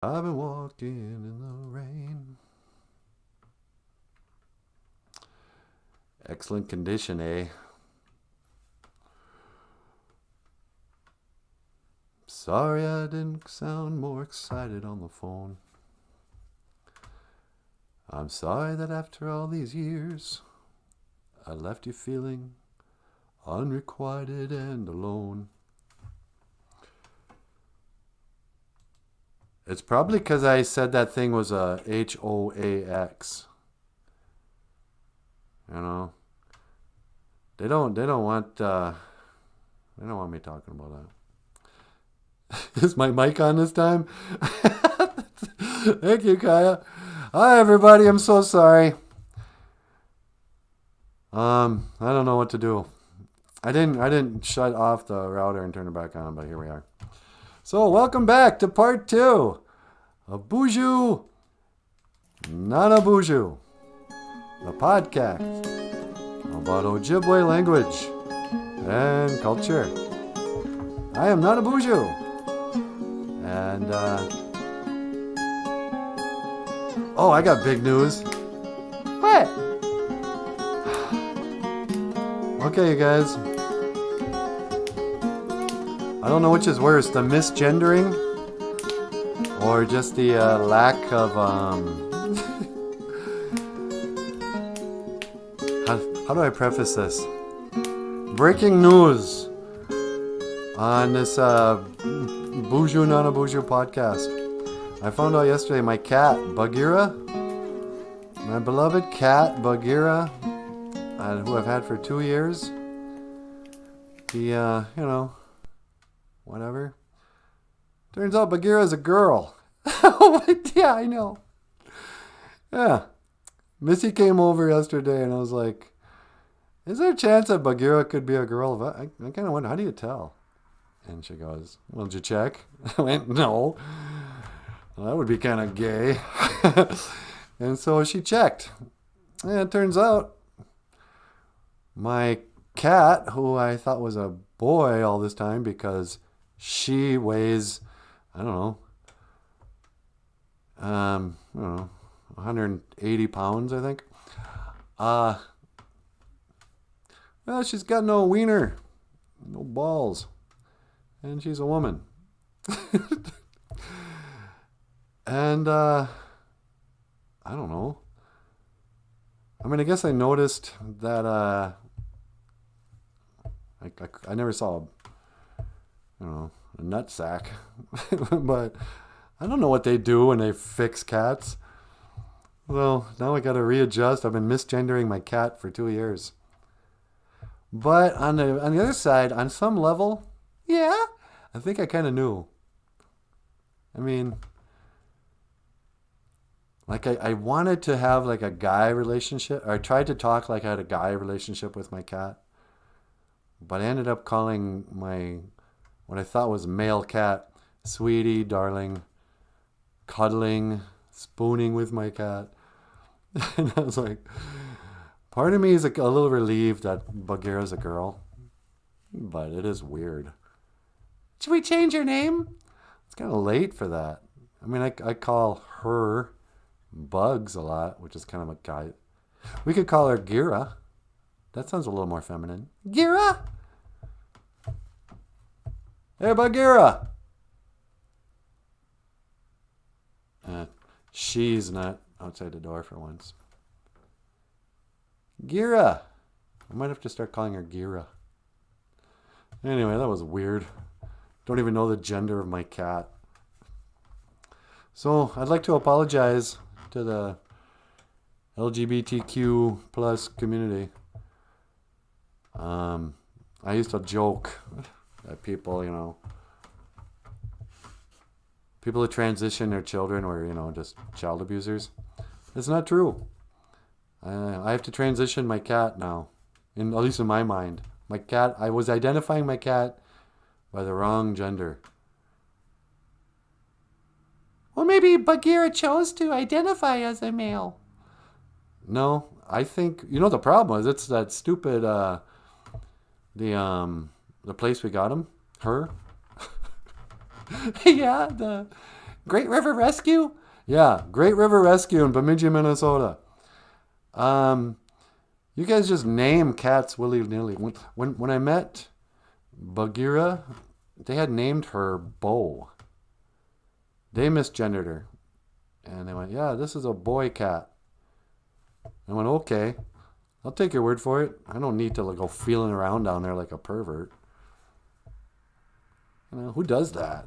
I've been walking in the rain. Excellent condition, eh? Sorry I didn't sound more excited on the phone. I'm sorry that after all these years, I left you feeling unrequited and alone. It's probably because I said that thing was a HOAX. You know, they don't want me talking about that. Is my mic on this time? Thank you, Kaya. Hi, everybody. I'm so sorry. I don't know what to do. I didn't shut off the router and turn it back on, but here we are. So, welcome back to part 2 of BOOZHOO NANABOOZHOO, the podcast about Ojibwe language and culture. I am NANABOOZHOO, and oh, I got big news. What? Okay, you guys. I don't know which is worse, the misgendering or just the lack of how do I preface this? Breaking news on this BOOZHOO NANABOOZHOO podcast. I found out yesterday my cat, Bagheera, my beloved cat, Bagheera, who I've had for 2 years, he, whatever. Turns out Bagheera's a girl. Yeah, I know. Yeah. Missy came over yesterday and I was like, is there a chance that Bagheera could be a girl? I kind of wonder, how do you tell? And she goes, well, did you check? I went, no. Well, that would be kind of gay. And so she checked. And it turns out my cat, who I thought was a boy all this time because she weighs, I don't know, 180 pounds, I think. Well, she's got no wiener, no balls, and she's a woman. And, I don't know. I mean, I guess I noticed that, I never saw a nut sack. But I don't know what they do when they fix cats. Well, now I got to readjust. I've been misgendering my cat for 2 years. But on the other side, on some level, yeah, I think I kind of knew. I mean, like I wanted to have like a guy relationship, or I tried to talk like I had a guy relationship with my cat. But I ended up calling what I thought was male cat, sweetie, darling, cuddling, spooning with my cat. And I was like, part of me is a little relieved that Bagheera's a girl. But it is weird. Should we change her name? It's kind of late for that. I mean, I call her Bugs a lot, which is kind of a guy. We could call her Gira. That sounds a little more feminine. Gira! Hey, Bagheera! She's not outside the door for once. Gira! I might have to start calling her Gira. Anyway, that was weird. Don't even know the gender of my cat. So, I'd like to apologize to the LGBTQ plus community. I used to joke that people who transition their children were, just child abusers. It's not true. I have to transition my cat now, at least in my mind. My cat, I was identifying my cat by the wrong gender. Well, maybe Bagheera chose to identify as a male. No, I think, the problem was it's that stupid, the place we got him, her. Yeah, the Great River Rescue? Yeah, Great River Rescue in Bemidji, Minnesota. You guys just name cats willy-nilly. When I met Bagheera, they had named her Bo. They misgendered her. And they went, yeah, this is a boy cat. I went, okay. I'll take your word for it. I don't need to go feeling around down there like a pervert. Who does that?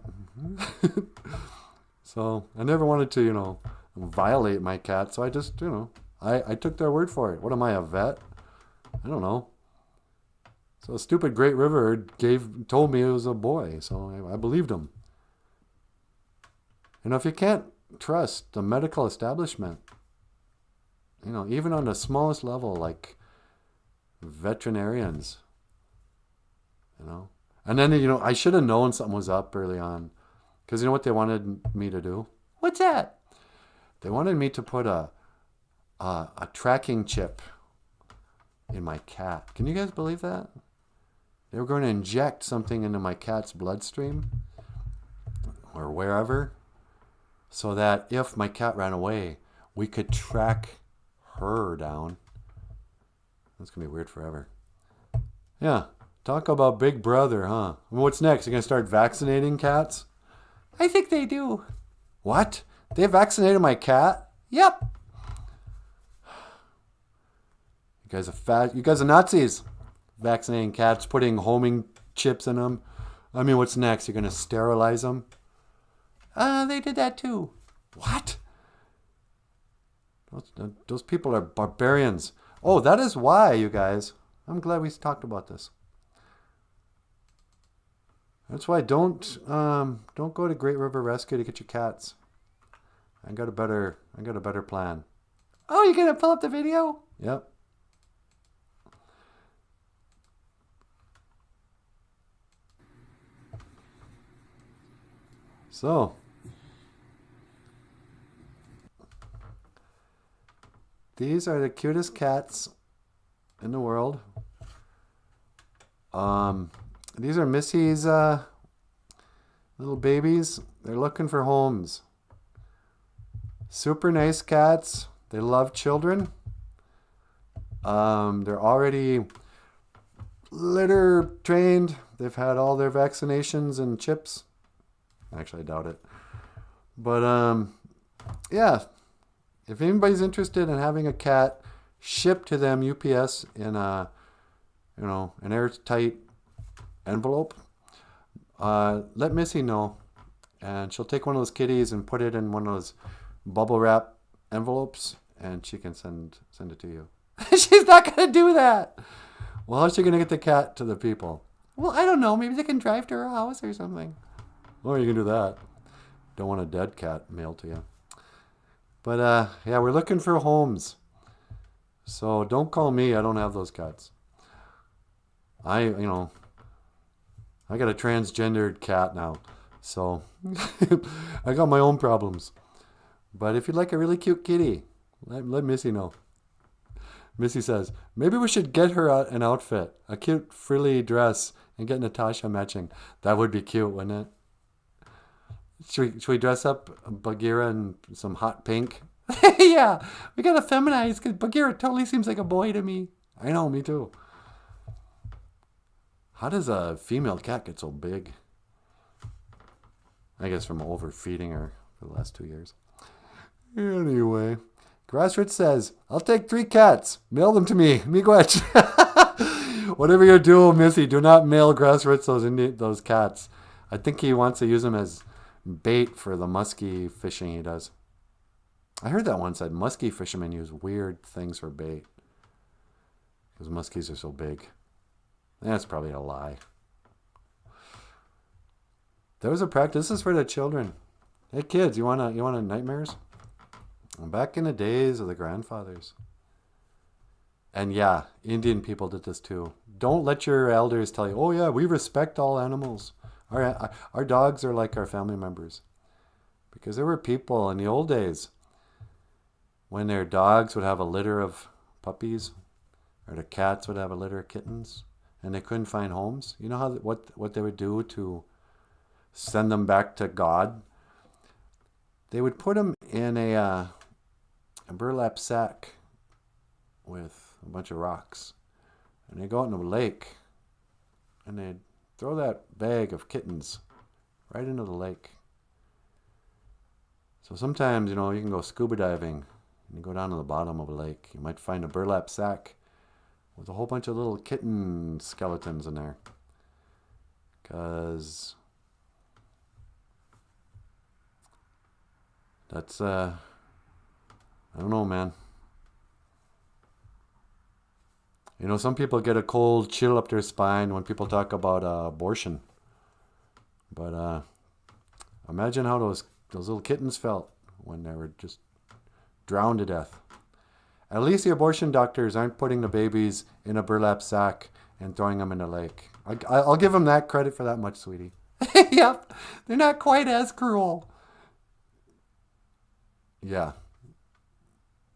So I never wanted to, violate my cat. So I just, I took their word for it. What am I, a vet? I don't know. So a stupid Great River told me it was a boy. So I believed him. If you can't trust the medical establishment, even on the smallest level, like veterinarians, and then, I should have known something was up early on. Because you know what they wanted me to do? What's that? They wanted me to put a tracking chip in my cat. Can you guys believe that? They were going to inject something into my cat's bloodstream or wherever, so that if my cat ran away, we could track her down. That's going to be weird forever. Yeah. Talk about Big Brother, huh? What's next? You're going to start vaccinating cats? I think they do. What? They vaccinated my cat? Yep. You guys are Nazis. Vaccinating cats, putting homing chips in them. What's next? You're going to sterilize them? They did that too. What? Those people are barbarians. Oh, that is why, you guys. I'm glad we talked about this. That's why don't go to Great River Rescue to get your cats. I got a better plan. Oh, you're gonna pull up the video? Yep. So these are the cutest cats in the world. These are Missy's little babies. They're looking for homes. Super nice cats. They love children. They're already litter trained. They've had all their vaccinations and chips. Actually, I doubt it. But yeah, if anybody's interested in having a cat shipped to them UPS in an airtight envelope, let Missy know, and she'll take one of those kitties and put it in one of those bubble wrap envelopes, and she can send it to you. She's not gonna do that. Well, how's she gonna get the cat to the people? Well, I don't know. Maybe they can drive to her house or something. Or you can do that. Don't want a dead cat mailed to you. But yeah, we're looking for homes. So don't call me. I don't have those cats. I got a transgendered cat now, so I got my own problems. But if you'd like a really cute kitty, let Missy know. Missy says, maybe we should get her an outfit, a cute frilly dress, and get Natasha matching. That would be cute, wouldn't it? Should we dress up Bagheera in some hot pink? Yeah, we gotta feminize, because Bagheera totally seems like a boy to me. I know, me too. How does a female cat get so big? I guess from overfeeding her for the last 2 years. Anyway, Grassroots says, I'll take 3 cats. Mail them to me. Miigwech. Whatever you do, Missy, do not mail Grassroots those cats. I think he wants to use them as bait for the muskie fishing he does. I heard that once, that muskie fishermen use weird things for bait. Because muskies are so big. That's probably a lie. There was a practice. This is for the children. Hey kids, you wanna nightmares? Back in the days of the grandfathers. And yeah, Indian people did this too. Don't let your elders tell you, oh yeah, we respect all animals. Our dogs are like our family members. Because there were people in the old days when their dogs would have a litter of puppies, or the cats would have a litter of kittens, and they couldn't find homes. You know what they would do to send them back to God? they would put them in a burlap sack with a bunch of rocks. And they'd go out in the lake and they'd throw that bag of kittens right into the lake. So sometimes, you can go scuba diving and you go down to the bottom of a lake. You might find a burlap sack with a whole bunch of little kitten skeletons in there. Because that's, I don't know, man. Some people get a cold chill up their spine when people talk about abortion. But imagine how those little kittens felt when they were just drowned to death. At least the abortion doctors aren't putting the babies in a burlap sack and throwing them in a lake. I'll give them that credit for that much, sweetie. Yep, they're not quite as cruel. Yeah.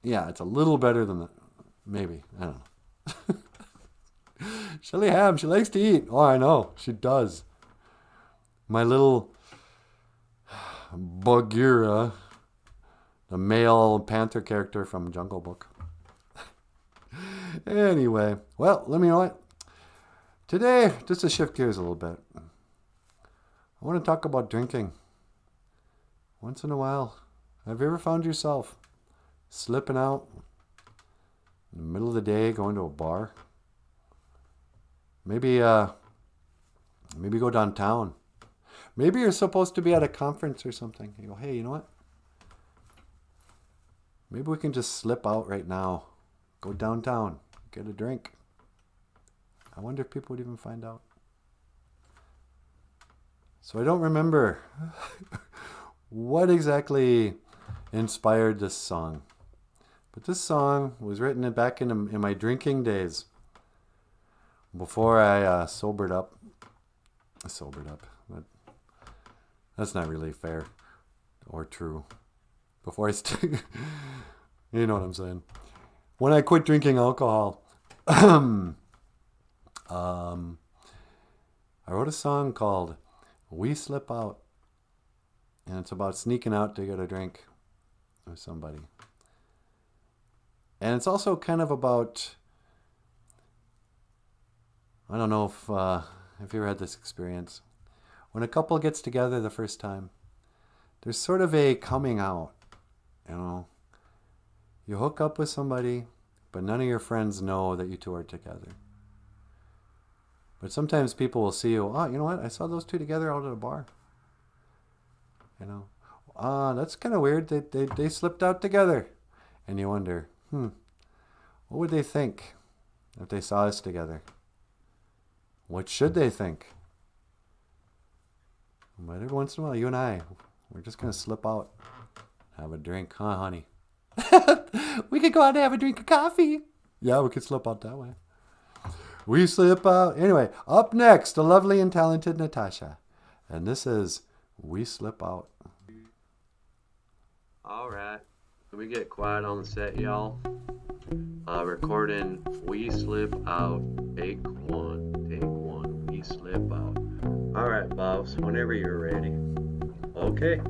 Yeah, it's a little better than that. Maybe. I don't know. Shelly Ham, she likes to eat. Oh, I know. She does. My little Bagheera, the male panther character from Jungle Book. Anyway, well, let me know what. Today, just to shift gears a little bit, I want to talk about drinking. Once in a while, have you ever found yourself slipping out in the middle of the day, going to a bar? Maybe go downtown. Maybe you're supposed to be at a conference or something. You go, hey, you know what? Maybe we can just slip out right now. Go downtown. Get a drink. I wonder if people would even find out. So I don't remember what exactly inspired this song. But this song was written back in my drinking days. Before I sobered up. That's not really fair or true. Before I you know what I'm saying. When I quit drinking alcohol, I wrote a song called We Slip Out. And it's about sneaking out to get a drink with somebody. And it's also kind of about, I don't know if you ever had this experience. When a couple gets together the first time, there's sort of a coming out, You hook up with somebody, but none of your friends know that you two are together. But sometimes people will see you, you know what? I saw those two together out at a bar. That's kind of weird. They slipped out together. And you wonder, what would they think if they saw us together? What should they think? But every once in a while, you and I, we're just going to slip out, have a drink, huh, honey? We could go out and have a drink of coffee. Yeah, we could slip out that way. We slip out. Anyway, up next, the lovely and talented Natasha. And this is We Slip Out. All right. We get quiet on the set, y'all. Recording We Slip Out. Take one. We slip out. All right, Bobs, whenever you're ready. Okay.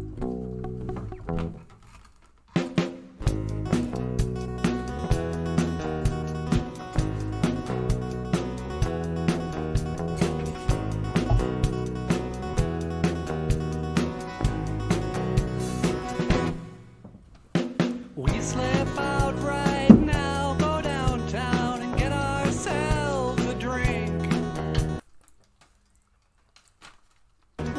We slip out right now, go downtown and get ourselves a drink.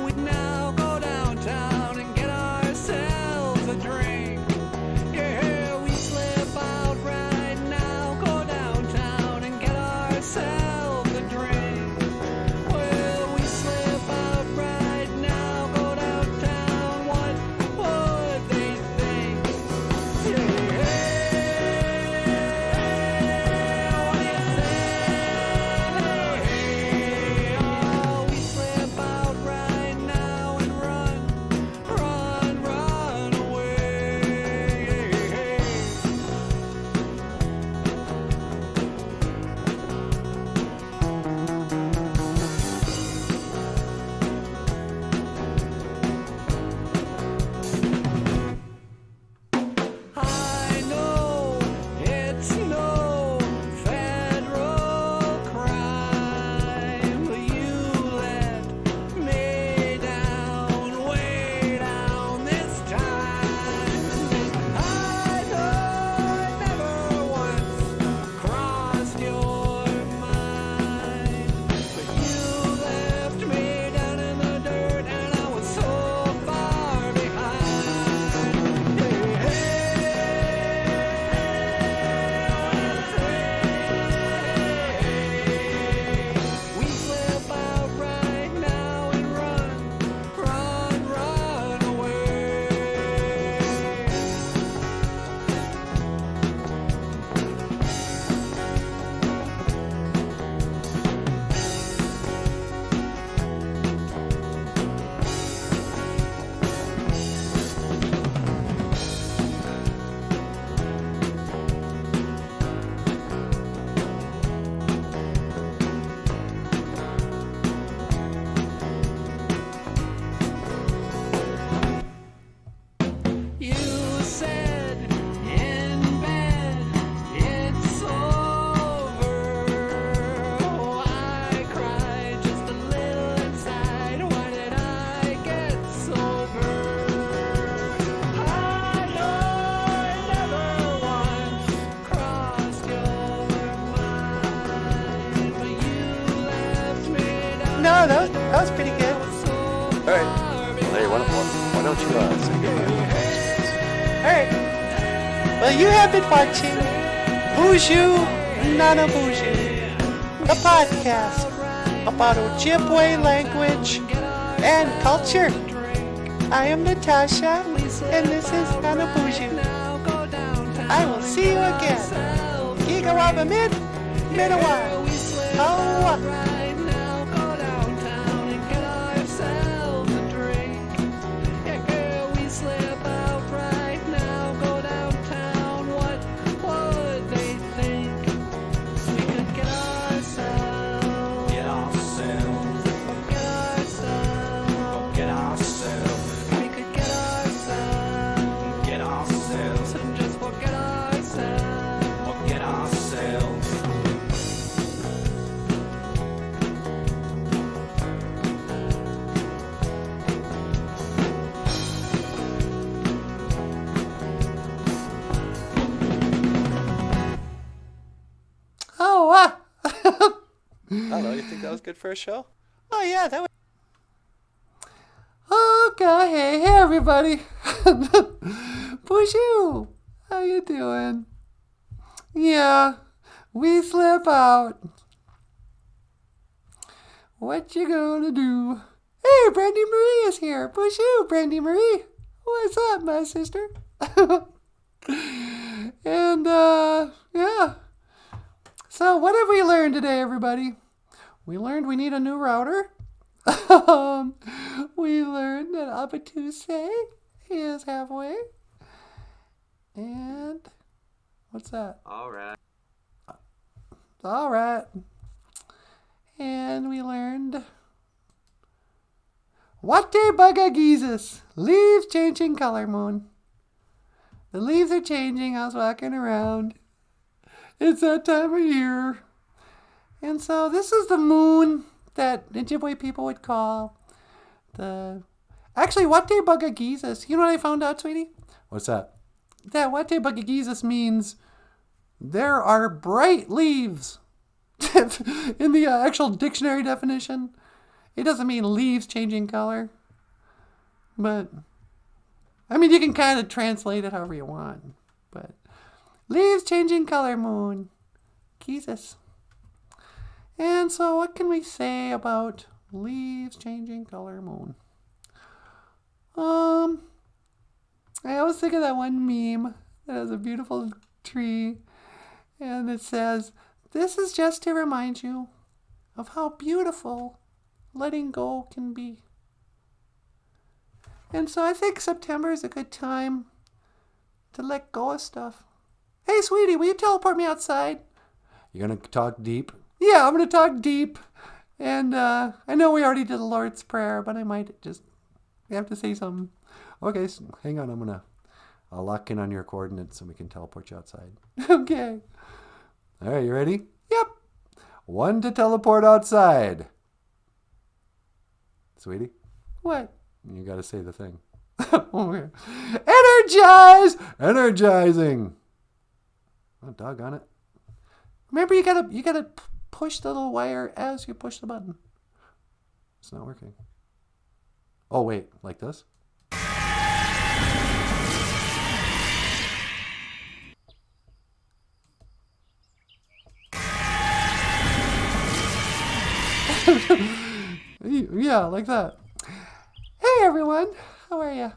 We now go downtown and get ourselves a drink. Yeah, we slip out right now, go downtown and get ourselves a drink. Well, we slip out right now, go downtown, what would they think? Run away. That was pretty good. All right. Well, hey, why don't you say goodbye? Alright. Well, you have been watching BOOZHOO NANABOOZHOO, the podcast about Ojibwe language and culture. I am Natasha, and this is NANABOOZHOO. I will see you again. Gigawawa mid, Minawa. Oh. I don't know, you think that was good for a show? Oh yeah, that was. Okay, hey everybody. BOOZHOO, how you doing? Yeah, we slip out. What you gonna do? Hey, Brandy Marie is here. BOOZHOO, Brandy Marie. What's up, my sister? And, yeah. So what have we learned today, everybody? We learned we need a new router. We learned that Abatuse is halfway. And what's that? All right. All right. And we learned Wate Baga Jesus. Leaves changing color, moon. The leaves are changing. I was walking around. It's that time of year. And so this is the moon that Ojibwe people would call the... Actually, Wate Baga Jesus. You know what I found out, sweetie? What's that? That Wate Baga Jesus means there are bright leaves. In the actual dictionary definition, it doesn't mean leaves changing color. But, I mean, you can kind of translate it however you want. But, leaves changing color, moon. Jesus. And so what can we say about leaves changing color, moon? I always think of that one meme that has a beautiful tree. And it says, "This is just to remind you of how beautiful letting go can be." And so I think September is a good time to let go of stuff. Hey, sweetie, will you teleport me outside? You're going to talk deep? Yeah, I'm going to talk deep. And I know we already did the Lord's Prayer, but I might just have to say something. Okay, so hang on. I'll lock in on your coordinates so we can teleport you outside. Okay. All right, you ready? Yep. 1 to teleport outside. Sweetie? What? You got to say the thing. Energize! Energizing. Oh, doggone it. Remember, you gotta push the little wire as you push the button. It's not working. Oh, wait. Like this? Yeah, like that. Hey everyone, how are ya?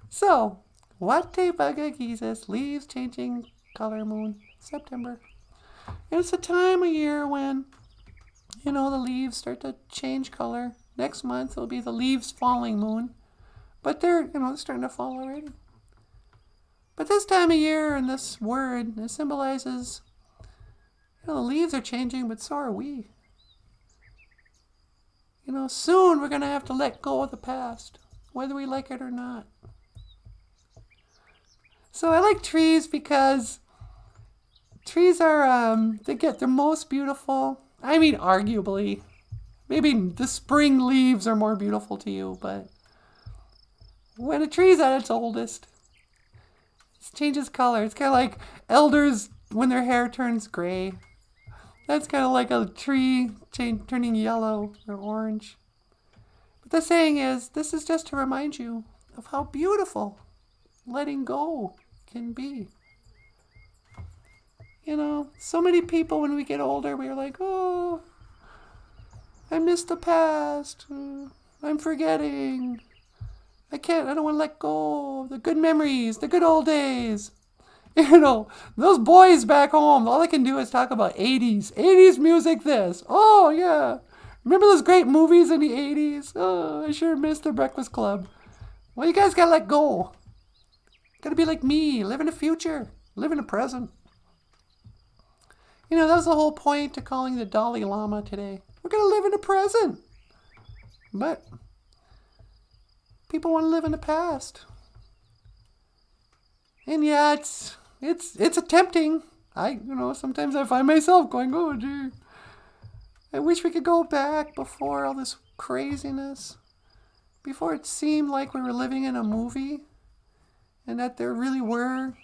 So, Wate Baga Jesus, leaves changing color, moon, September. And it's a time of year when, the leaves start to change color. Next month it'll be the leaves falling moon. But they're starting to fall already. But this time of year and this word, it symbolizes, the leaves are changing, but so are we. Soon we're going to have to let go of the past, whether we like it or not. So I like trees because trees are, they get their most beautiful. I mean, arguably. Maybe the spring leaves are more beautiful to you, but when a tree's at its oldest, it changes color. It's kind of like elders when their hair turns gray. That's kind of like a tree turning yellow or orange. But the saying is, this is just to remind you of how beautiful letting go can be. You know, so many people when we get older, we're like, oh, I miss the past. I'm forgetting. I don't want to let go of the good memories, the good old days. You know, those boys back home, all they can do is talk about 80s. 80s music this. Oh, yeah. Remember those great movies in the 80s? Oh, I sure miss the Breakfast Club. Well, you guys got to let go. Got to be like me. Live in the future. Live in the present. You know, that's the whole point to calling the Dalai Lama today. We're going to live in the present. But people want to live in the past. And yeah, it's tempting. Sometimes I find myself going, oh, gee, I wish we could go back before all this craziness. Before it seemed like we were living in a movie. And that there really were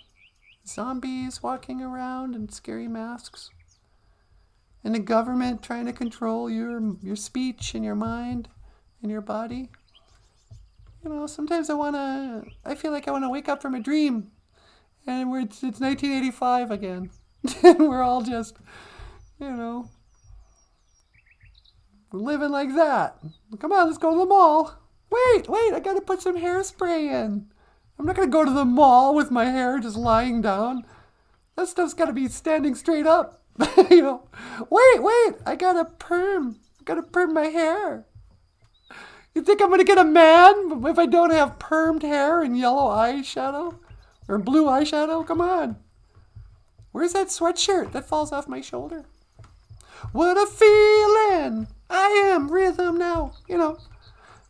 zombies walking around in scary masks. And the government trying to control your speech and your mind and your body. You know, sometimes I feel like I want to wake up from a dream. And it's 1985 again. And we're all just, you know, we're living like that. Come on, let's go to the mall. Wait, I gotta put some hairspray in. I'm not gonna go to the mall with my hair just lying down. That stuff's gotta be standing straight up. You know, wait, I gotta perm my hair. You think I'm gonna get a man if I don't have permed hair and yellow eyeshadow? Or blue eyeshadow? Come on. Where's that sweatshirt that falls off my shoulder? What a feeling! I am rhythm now. You know,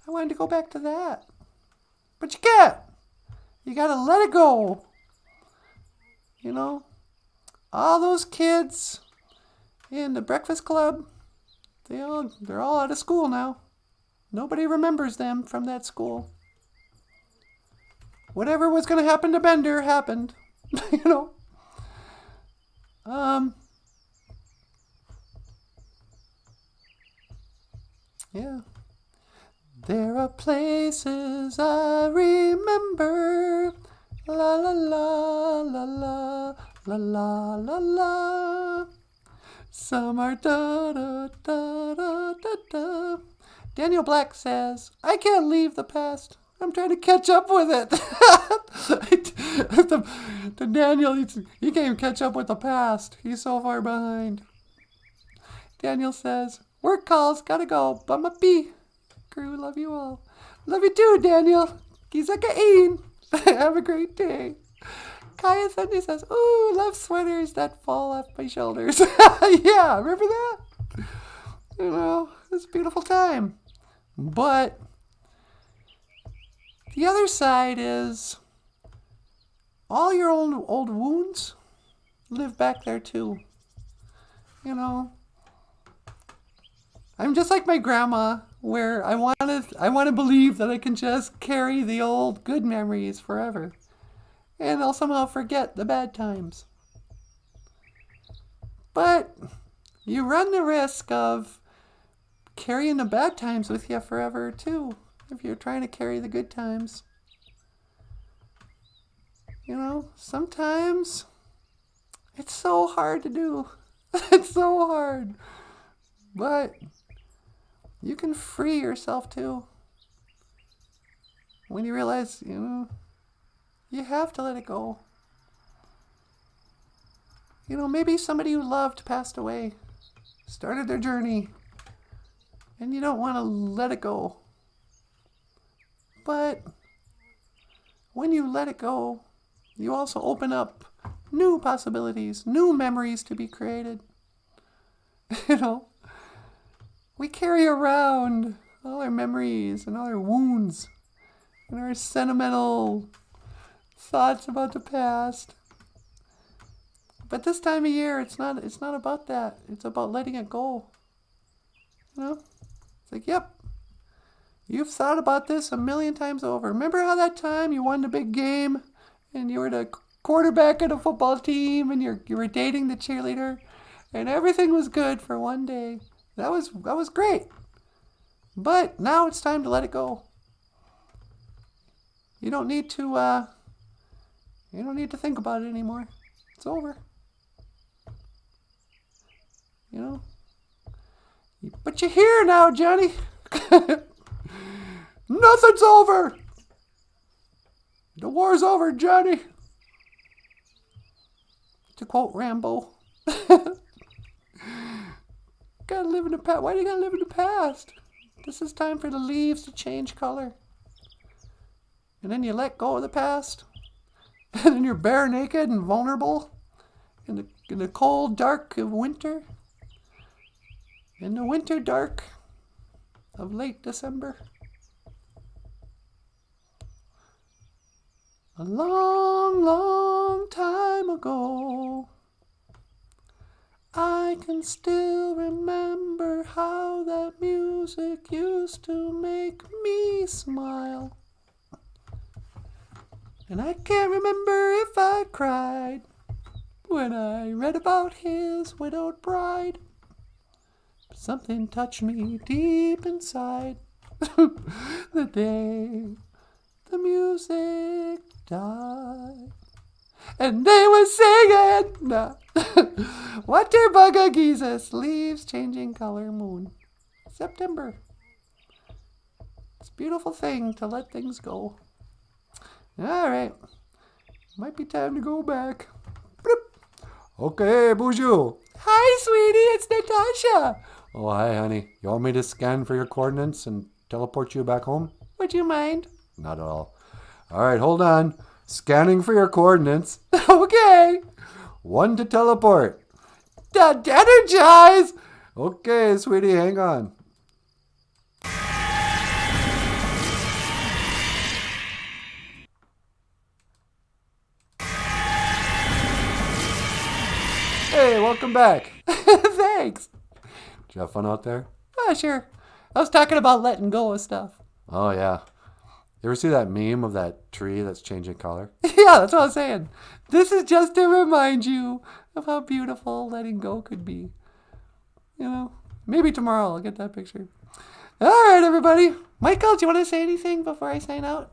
I wanted to go back to that. But you can't. You gotta let it go. You know, all those kids in the Breakfast Club, they're all out of school now. Nobody remembers them from that school. Whatever was going to happen to Bender happened. You know. Yeah. There are places I remember. La la la la la la la la la. Some are da da da da da da. Daniel Black says, I can't leave the past. I'm trying to catch up with it. The Daniel, he can't even catch up with the past. He's so far behind. Daniel says, work calls, gotta go. Bumma bee. Crew, love you all. Love you too, Daniel. Giza kain. Have a great day. Kaya Sunday says, ooh, love sweaters that fall off my shoulders. Yeah, remember that? You know, it's a beautiful time. But the other side is all your old wounds live back there too. You know, I'm just like my grandma, where I want to believe that I can just carry the old good memories forever, and I'll somehow forget the bad times. But you run the risk of carrying the bad times with you forever too, if you're trying to carry the good times. You know, sometimes it's so hard to do. It's so hard. But you can free yourself too. When you realize, you know, you have to let it go. You know, maybe somebody you loved passed away, started their journey, and you don't want to let it go. But when you let it go, you also open up new possibilities, new memories to be created. You know, we carry around all our memories and all our wounds and our sentimental thoughts about the past. But this time of year, it's not about that. It's about letting it go. You know? It's like, yep, you've thought about this a million times over. Remember how that time you won the big game and you were the quarterback of the football team and you were dating the cheerleader and everything was good for one day? That was great. But now it's time to let it go. You don't need to think about it anymore. It's over. You know? But you're here now, Johnny. Nothing's over. The war's over, Johnny. To quote Rambo. Gotta live in the past. Why do you gotta live in the past? This is time for the leaves to change color. And then you let go of the past. And then you're bare naked and vulnerable in the cold dark of winter. In the winter dark of late December. A long, long time ago, I can still remember how that music used to make me smile. And I can't remember if I cried when I read about his widowed bride. But something touched me deep inside the day the music died. And they were singing, Water bugga Jesus, leaves changing color, moon. September. It's a beautiful thing to let things go. All right. Might be time to go back. Bloop. Okay, BOOZHOO. Hi, sweetie, it's Natasha. Oh, hi, honey. You want me to scan for your coordinates and teleport you back home? Would you mind? Not at all. All right, hold on. Scanning for your coordinates. Okay. 1 to teleport. Energize. Okay, sweetie, hang on. Hey, welcome back. Thanks. Did you have fun out there? Sure. I was talking about letting go of stuff. Oh, yeah. You ever see that meme of that tree that's changing color? Yeah, that's what I was saying. This is just to remind you of how beautiful letting go could be. You know, maybe tomorrow I'll get that picture. All right, everybody. Michael, do you want to say anything before I sign out?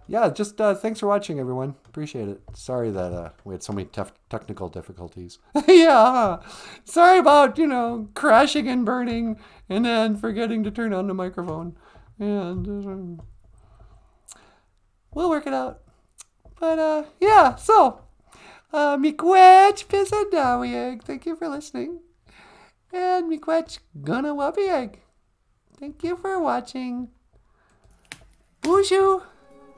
Yeah, just thanks for watching, everyone. Appreciate it. Sorry that we had so many technical difficulties. Yeah, sorry about, crashing and burning and then forgetting to turn on the microphone. And we'll work it out. But, yeah, so, miigwech pisadawieg. Thank you for listening. And miigwech ganawabieg. Thank you for watching. BOOZHOO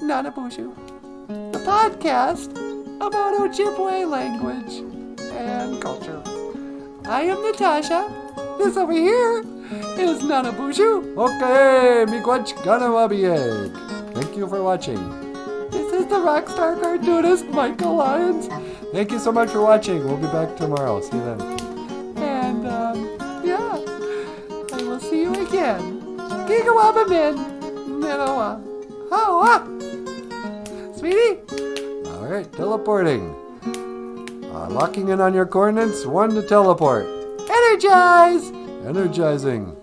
NANABOOZHOO, the podcast about Ojibwe language and culture. I am Natasha. This over here is NANABOOZHOO. Okay, miigwech ganawabieg. Thank you for watching. This is the rockstar cartoonist Michael Lyons. Thank you so much for watching. We'll be back tomorrow. See you then. And, yeah, I will see you again. Gigawabamin. Minoa. Hoa. Sweetie. All right, teleporting. Locking in on your coordinates. 1 to teleport. Energize. Energizing.